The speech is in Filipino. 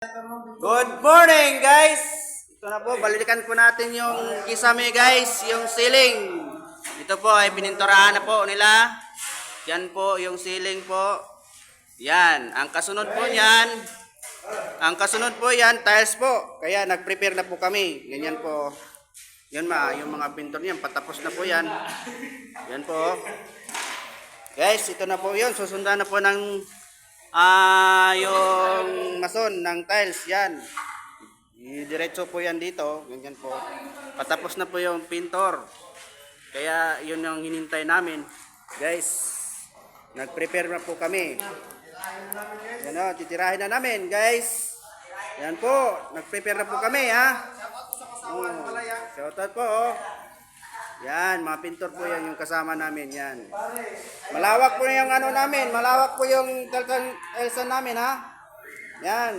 Good morning guys! Ito na po, balikan po natin yung kisame guys, yung ceiling. Ito po ay pininturahan na po nila. Yan po yung ceiling po. Yan, ang kasunod po yan, tiles po. Kaya nag-prepare na po kami. Ganyan po. Yan yung mga pintor niyan, patapos na po yan. Yan po. Guys, ito na po yun. Susundan na po ng yung mason ng tiles, yan. Diretso po yan dito, ganyan po. Patapos na po yung pintor. Kaya yun yung hinintay namin. Guys, nag-prepare na po kami. Yan o, titirahin na namin, guys. Yan po, nag-prepare na po kami, ha. Shoutout po, oh. Yan, mga pintor po yan yung kasama namin, yan. Malawak po yung ano namin, malawak po yung Elsa namin, ha. Yan,